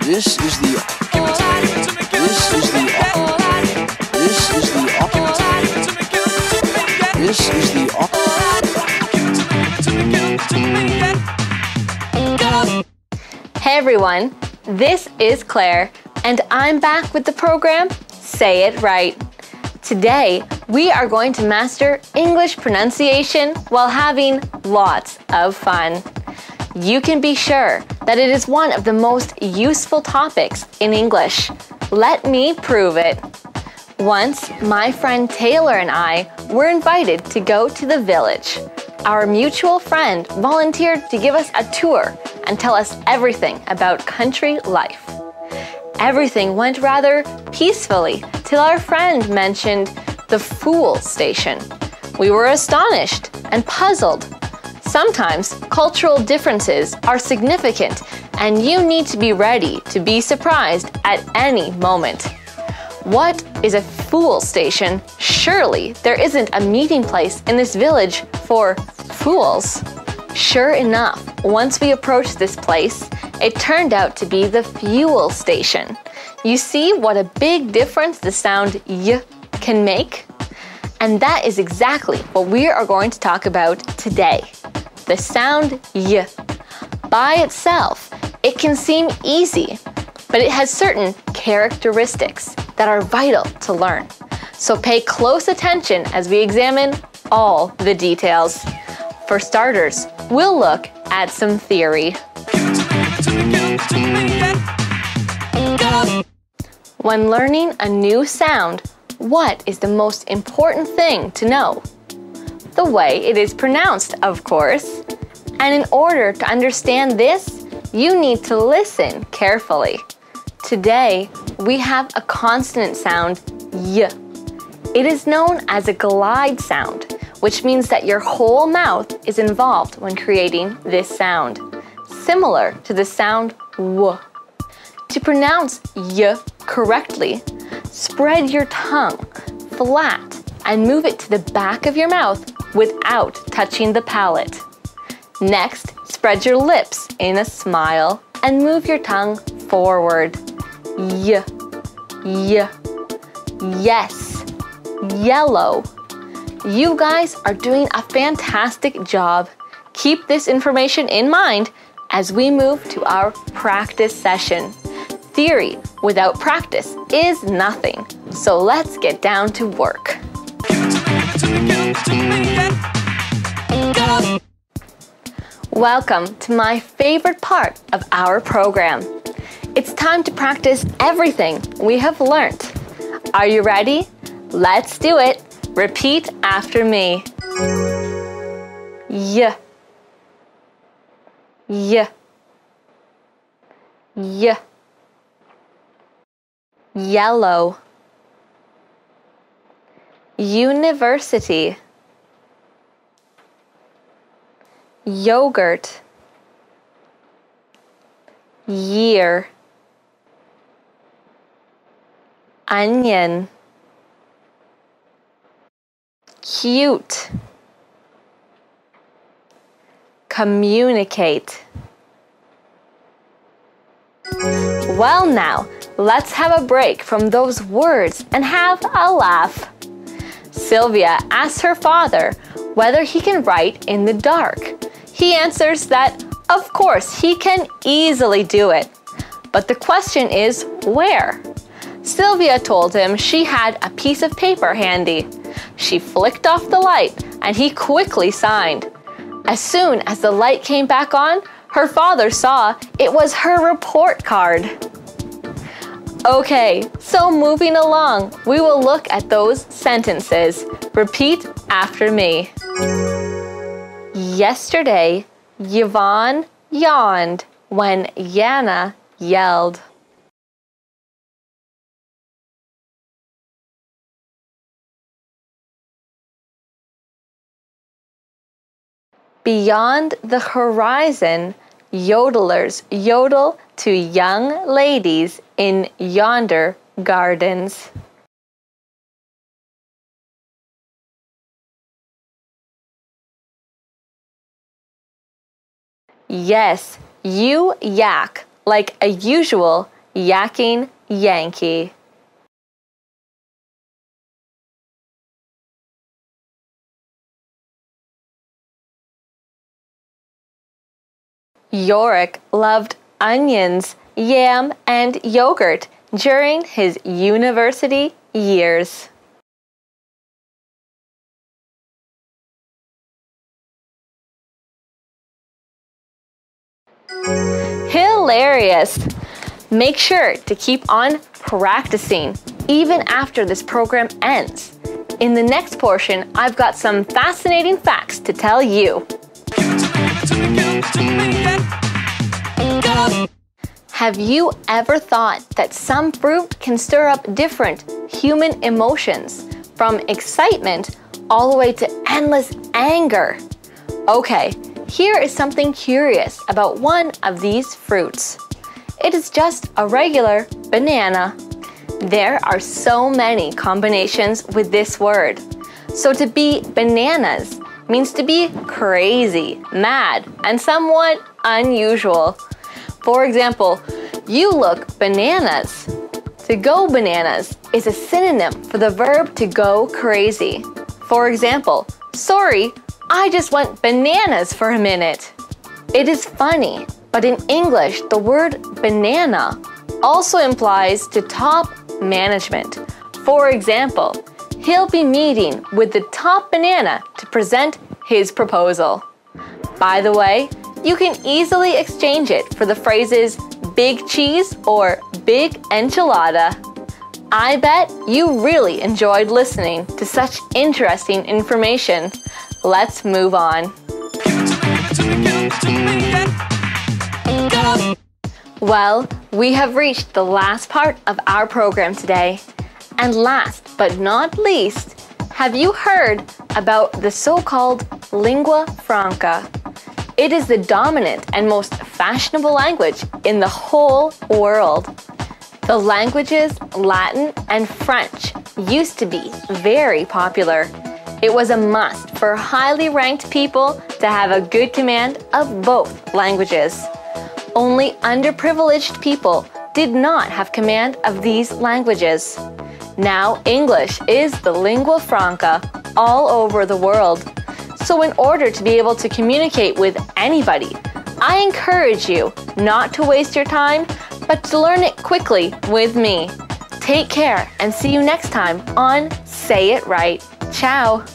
This is the This is the This is the This is the Hey everyone, this is Claire, and I'm back with the program Say It Right. Today, we are going to master English pronunciation while having lots of fun. You can be sure that it is one of the most useful topics in English. Let me prove it. Once, my friend Taylor and I were invited to go to the village. Our mutual friend volunteered to give us a tour and tell us everything about country life. Everything went rather peacefully till our friend mentioned the Fool Station. We were astonished and puzzled. Sometimes cultural differences are significant, and you need to be ready to be surprised at any moment. What is a fool station? Surely there isn't a meeting place in this village for fools. Sure enough, once we approached this place, it turned out to be the fuel station. You see what a big difference the sound y can make? And that is exactly what we are going to talk about today. The sound y. By itself, it can seem easy, but it has certain characteristics that are vital to learn. So pay close attention as we examine all the details. For starters, we'll look at some theory. When learning a new sound, what is the most important thing to know? The way it is pronounced, of course. And in order to understand this, you need to listen carefully. Today, we have a consonant sound, y. It is known as a glide sound, which means that your whole mouth is involved when creating this sound, similar to the sound w. To pronounce y correctly, spread your tongue flat and move it to the back of your mouth without touching the palate. Next, spread your lips in a smile and move your tongue forward. Y, y, yes, yellow. You guys are doing a fantastic job. Keep this information in mind as we move to our practice session. Theory without practice is nothing, so let's get down to work. Welcome to my favorite part of our program. It's time to practice everything we have learnt. Are you ready? Let's do it. Repeat after me. Y, y, y. Yellow. University. Yogurt. Year. Onion. Cute. Communicate. Well now, let's have a break from those words and have a laugh. Sylvia asks her father whether he can write in the dark. He answers that, of course, he can easily do it. But the question is, where? Sylvia told him she had a piece of paper handy. She flicked off the light and he quickly signed. As soon as the light came back on, her father saw it was her report card. Okay, so moving along, we will look at those sentences. Repeat after me. Yesterday, Yvonne yawned when Yana yelled. Beyond the horizon, yodelers yodel to young ladies in yonder gardens. Yes, you yak like a usual yakking, Yankee. Yorick loved onions, yam, and yogurt during his university years. Hilarious! Make sure to keep on practicing even after this program ends. In the next portion, I've got some fascinating facts to tell you. Have you ever thought that some fruit can stir up different human emotions, from excitement all the way to endless anger? Okay, here is something curious about one of these fruits. It is just a regular banana. There are so many combinations with this word. So to be bananas means to be crazy, mad, and somewhat unusual. For example, you look bananas. To go bananas is a synonym for the verb to go crazy. For example, sorry, I just went bananas for a minute. It is funny, but in English, the word banana also implies to top management. For example, he'll be meeting with the top banana to present his proposal. By the way, you can easily exchange it for the phrases big cheese or big enchilada. I bet you really enjoyed listening to such interesting information. Let's move on. Well, we have reached the last part of our program today. And last but not least, have you heard about the so-called lingua franca? It is the dominant and most fashionable language in the whole world. The languages Latin and French used to be very popular. It was a must for highly ranked people to have a good command of both languages. Only underprivileged people did not have command of these languages. Now English is the lingua franca all over the world. So in order to be able to communicate with anybody, I encourage you not to waste your time, but to learn it quickly with me. Take care and see you next time on Say It Right. Ciao!